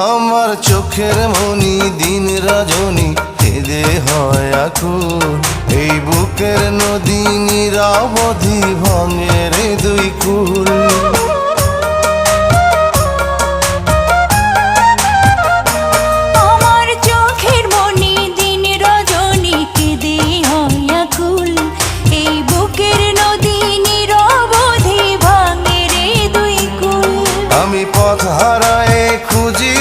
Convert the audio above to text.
আমার চোখের মনি দিন রজনী কেঁদে হয় আকুল। এই বুকের নদী নিরবধি ভাঙে রে দুই কুল। আমার চোখের মনি দিন রজনী কেঁদে হয় আকুল। এই বুকের নদী নিরবধি ভাঙে রে দুই কুল। আমি পথ হারায়ে খুঁজি